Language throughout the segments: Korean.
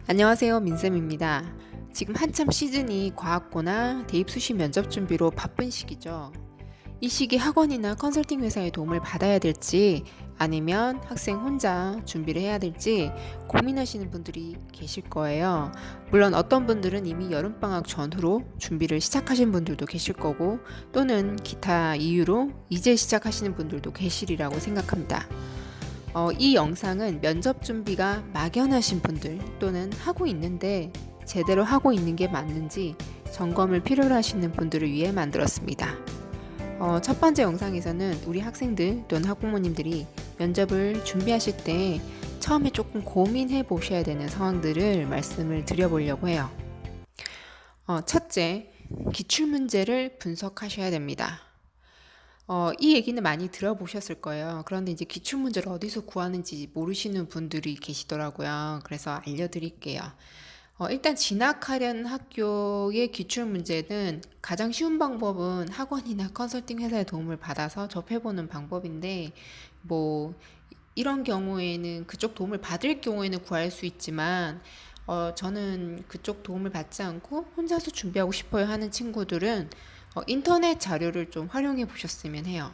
안녕하세요, 민쌤입니다. 지금 한참 시즌이 과학고나 대입 수시 면접 준비로 바쁜 시기죠. 이 시기 학원이나 컨설팅 회사의 도움을 받아야 될지 아니면 학생 혼자 준비를 해야 될지 고민하시는 분들이 계실 거예요. 물론 어떤 분들은 이미 여름방학 전후로 준비를 시작하신 분들도 계실 거고 또는 기타 이유로 이제 시작하시는 분들도 계시리라고 생각합니다. 이 영상은 면접 준비가 막연하신 분들 또는 하고 있는데 제대로 하고 있는 게 맞는지 점검을 필요로 하시는 분들을 위해 만들었습니다. 첫 번째 영상에서는 우리 학생들 또는 학부모님들이 면접을 준비하실 때 처음에 조금 고민해 보셔야 되는 상황들을 말씀을 드려보려고 해요. 첫째, 기출문제를 분석하셔야 됩니다. 이 얘기는 많이 들어보셨을 거예요. 그런데 이제 기출문제를 어디서 구하는지 모르시는 분들이 계시더라고요. 그래서 알려드릴게요. 일단 진학하려는 학교의 기출문제는 가장 쉬운 방법은 학원이나 컨설팅 회사의 도움을 받아서 접해보는 방법인데, 뭐, 이런 경우에는 그쪽 도움을 받을 경우에는 구할 수 있지만, 저는 그쪽 도움을 받지 않고 혼자서 준비하고 싶어요 하는 친구들은 인터넷 자료를 좀 활용해 보셨으면 해요.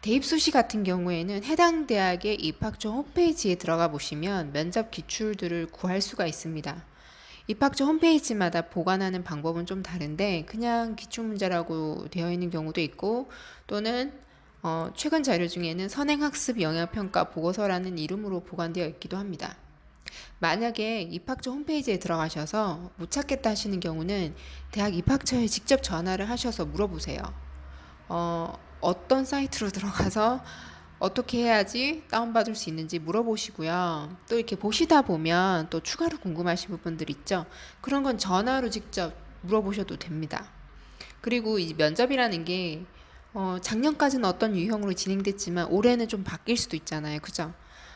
대입 수시 같은 경우에는 해당 대학의 입학처 홈페이지에 들어가 보시면 면접 기출들을 구할 수가 있습니다. 입학처 홈페이지마다 보관하는 방법은 좀 다른데 그냥 기출문제라고 되어 있는 경우도 있고 또는 최근 자료 중에는 선행학습 영향평가 보고서라는 이름으로 보관되어 있기도 합니다. 만약에 입학처 홈페이지에 들어가셔서 못 찾겠다 하시는 경우는 대학 입학처에 직접 전화를 하셔서 물어보세요. 어떤 사이트로 들어가서 어떻게 해야지 다운받을 수 있는지 물어보시고요. 또 이렇게 보시다 보면 또 추가로 궁금하신 부분들 있죠. 그런 건 전화로 직접 물어보셔도 됩니다. 그리고 이 면접이라는 게 작년까지는 어떤 유형으로 진행됐지만 올해는 좀 바뀔 수도 있잖아요. 그죠?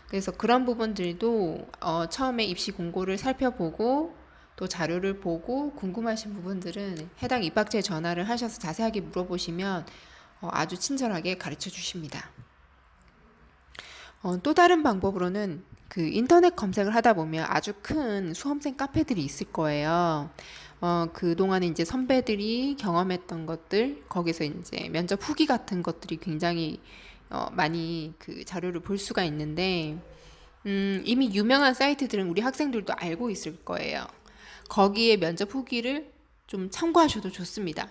그래서 그런 부분들도 처음에 입시 공고를 살펴보고 또 자료를 보고 궁금하신 부분들은 해당 입학처에 전화를 하셔서 자세하게 물어보시면 아주 친절하게 가르쳐 주십니다. 또 다른 방법으로는 그 인터넷 검색을 하다 보면 아주 큰 수험생 카페들이 있을 거예요. 그동안에 이제 선배들이 경험했던 것들, 거기서 이제 면접 후기 같은 것들이 굉장히 많이 그 자료를 볼 수가 있는데, 이미 유명한 사이트들은 우리 학생들도 알고 있을 거예요. 거기에 면접 후기를 좀 참고하셔도 좋습니다.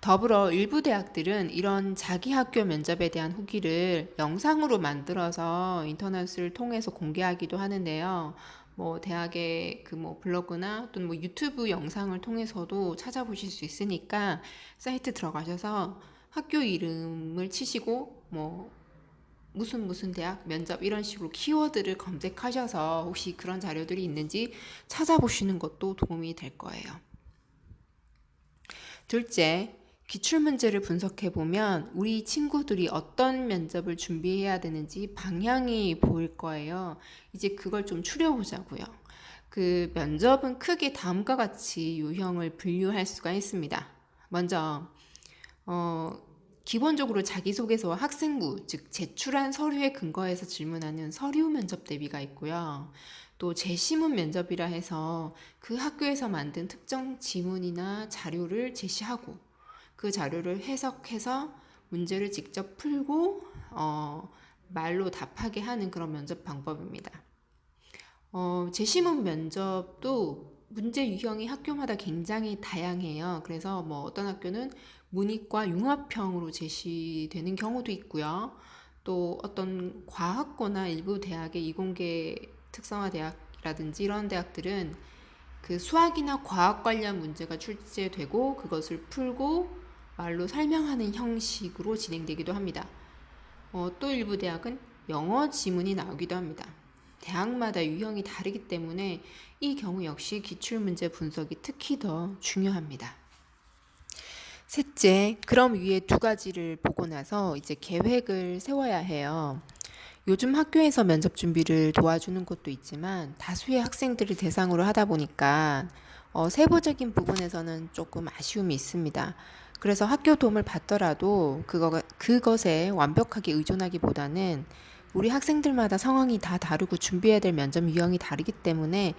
더불어 일부 대학들은 이런 자기 학교 면접에 대한 후기를 영상으로 만들어서 인터넷을 통해서 공개하기도 하는데요. 뭐 대학의 그 뭐 블로그나 또는 뭐 유튜브 영상을 통해서도 찾아보실 수 있으니까 사이트 들어가셔서 학교 이름을 치시고 뭐 무슨 대학 면접 이런 식으로 키워드를 검색하셔서 혹시 그런 자료들이 있는지 찾아보시는 것도 도움이 될 거예요. 둘째, 기출문제를 분석해보면 우리 친구들이 어떤 면접을 준비해야 되는지 방향이 보일 거예요. 이제 그걸 좀 추려보자고요. 그 면접은 크게 다음과 같이 유형을 분류할 수가 있습니다. 먼저, 기본적으로 자기소개서와 학생부, 즉 제출한 서류에 근거해서 질문하는 서류 면접 대비가 있고요. 또 제시문 면접이라 해서 그 학교에서 만든 특정 지문이나 자료를 제시하고 그 자료를 해석해서 문제를 직접 풀고 말로 답하게 하는 그런 면접 방법입니다. 제시문 면접도 문제 유형이 학교마다 굉장히 다양해요. 그래서 뭐 어떤 학교는 문이과 융합형으로 제시되는 경우도 있고요. 또 어떤 과학고나 일부 대학의 이공계 특성화 대학이라든지 이런 대학들은 그 수학이나 과학 관련 문제가 출제되고 그것을 풀고 말로 설명하는 형식으로 진행되기도 합니다. 또 일부 대학은 영어 지문이 나오기도 합니다. 대학마다 유형이 다르기 때문에 이 경우 역시 기출문제 분석이 특히 더 중요합니다. 셋째, 그럼 위에 두 가지를 보고 나서 이제 계획을 세워야 해요. 요즘 학교에서 면접 준비를 도와주는 곳도 있지만 다수의 학생들을 대상으로 하다 보니까 세부적인 부분에서는 조금 아쉬움이 있습니다. 그래서 학교 도움을 받더라도 그것에 완벽하게 의존하기보다는 우리 학생들마다 상황이 다 다르고 준비해야 될 면접 유형이 다르기 때문에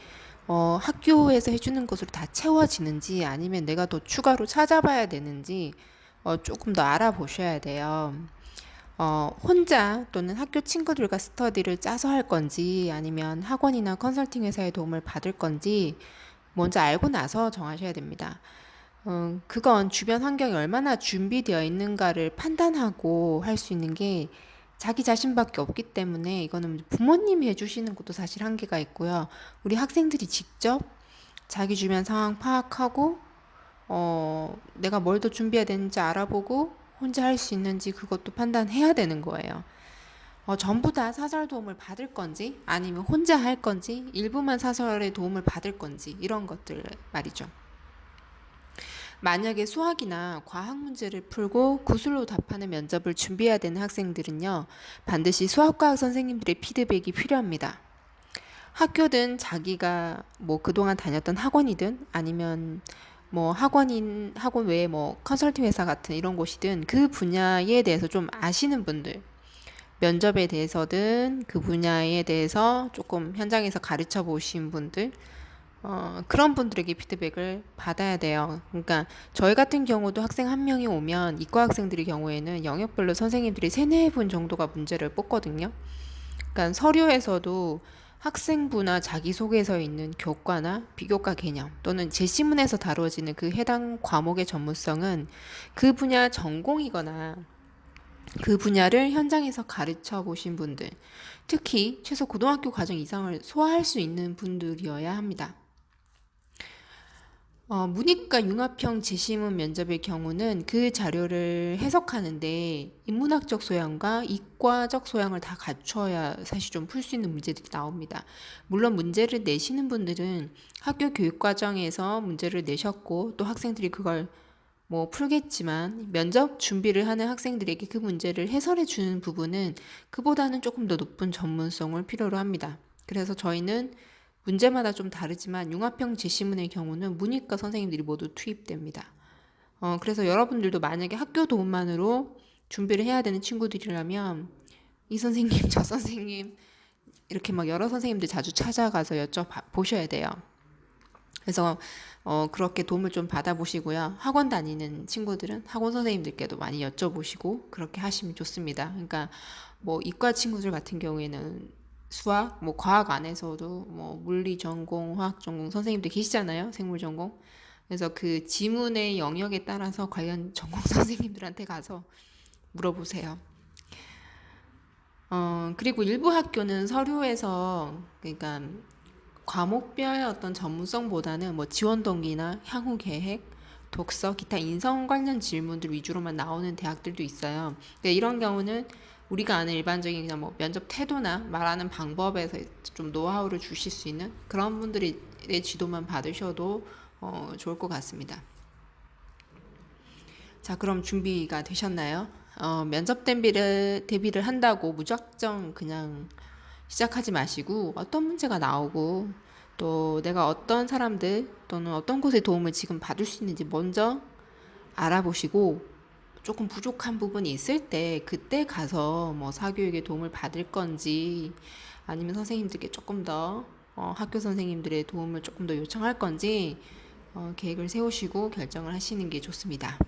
학교에서 해주는 것으로 다 채워지는지 아니면 내가 더 추가로 찾아봐야 되는지 조금 더 알아보셔야 돼요. 혼자 또는 학교 친구들과 스터디를 짜서 할 건지 아니면 학원이나 컨설팅 회사의 도움을 받을 건지 먼저 알고 나서 정하셔야 됩니다. 그건 주변 환경이 얼마나 준비되어 있는가를 판단하고 할 수 있는 게 자기 자신밖에 없기 때문에 이거는 부모님이 해주시는 것도 사실 한계가 있고요. 우리 학생들이 직접 자기 주변 상황 파악하고 내가 뭘 더 준비해야 되는지 알아보고 혼자 할 수 있는지 그것도 판단해야 되는 거예요. 전부 다 사설 도움을 받을 건지 아니면 혼자 할 건지 일부만 사설의 도움을 받을 건지 이런 것들 말이죠. 만약에 수학이나 과학 문제를 풀고 구술로 답하는 면접을 준비해야 되는 학생들은요, 반드시 수학과학 선생님들의 피드백이 필요합니다. 학교든 자기가 뭐 그동안 다녔던 학원이든 아니면 뭐 학원 외에 뭐 컨설팅 회사 같은 이런 곳이든 그 분야에 대해서 좀 아시는 분들, 면접에 대해서든 그 분야에 대해서 조금 현장에서 가르쳐 보신 분들, 그런 분들에게 피드백을 받아야 돼요. 그러니까 저희 같은 경우도 학생 한 명이 오면 이과 학생들의 경우에는 영역별로 선생님들이 3-4분 정도가 문제를 뽑거든요. 그러니까 서류에서도 학생부나 자기소개서에 있는 교과나 비교과 개념 또는 제시문에서 다루어지는 그 해당 과목의 전문성은 그 분야 전공이거나 그 분야를 현장에서 가르쳐 보신 분들, 특히 최소 고등학교 과정 이상을 소화할 수 있는 분들이어야 합니다. 문이과 융합형 제시문 면접의 경우는 그 자료를 해석하는데 인문학적 소양과 이과적 소양을 다 갖춰야 사실 좀 풀 수 있는 문제들이 나옵니다. 물론 문제를 내시는 분들은 학교 교육과정에서 문제를 내셨고 또 학생들이 그걸 뭐 풀겠지만 면접 준비를 하는 학생들에게 그 문제를 해설해 주는 부분은 그보다는 조금 더 높은 전문성을 필요로 합니다. 그래서 저희는 문제마다 좀 다르지만 융합형 제시문의 경우는 문이과 선생님들이 모두 투입됩니다. 그래서 여러분들도 만약에 학교 도움만으로 준비를 해야 되는 친구들이라면 이 선생님, 저 선생님 이렇게 막 여러 선생님들 자주 찾아가서 여쭤보셔야 돼요. 그래서 그렇게 도움을 좀 받아보시고요. 학원 다니는 친구들은 학원 선생님들께도 많이 여쭤보시고 그렇게 하시면 좋습니다. 그러니까 뭐 이과 친구들 같은 경우에는 수학, 뭐 과학 안에서도 뭐 물리 전공, 화학 전공 선생님들 계시잖아요. 생물 전공. 그래서 그 지문의 영역에 따라서 관련 전공 선생님들한테 가서 물어보세요. 그리고 일부 학교는 서류에서 그러니까 과목별 어떤 전문성보다는 뭐 지원 동기나 향후 계획, 독서, 기타 인성 관련 질문들 위주로만 나오는 대학들도 있어요. 근데 이런 경우는 우리가 아는 일반적인 그냥 뭐 면접 태도나 말하는 방법에서 좀 노하우를 주실 수 있는 그런 분들의 지도만 받으셔도 좋을 것 같습니다. 자, 그럼 준비가 되셨나요? 면접 대비를 한다고 무작정 그냥 시작하지 마시고 어떤 문제가 나오고 또 내가 어떤 사람들 또는 어떤 곳의 도움을 지금 받을 수 있는지 먼저 알아보시고 조금 부족한 부분이 있을 때 그때 가서 뭐 사교육의 도움을 받을 건지 아니면 선생님들께 조금 더 학교 선생님들의 도움을 조금 더 요청할 건지 계획을 세우시고 결정을 하시는 게 좋습니다.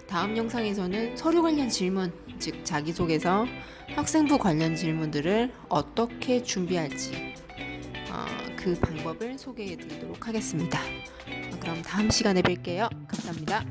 다음 영상에서는 서류 관련 질문, 즉 자기소개서, 학생부 관련 질문들을 어떻게 준비할지 그 방법을 소개해 드리도록 하겠습니다. 그럼 다음 시간에 뵐게요. 감사합니다.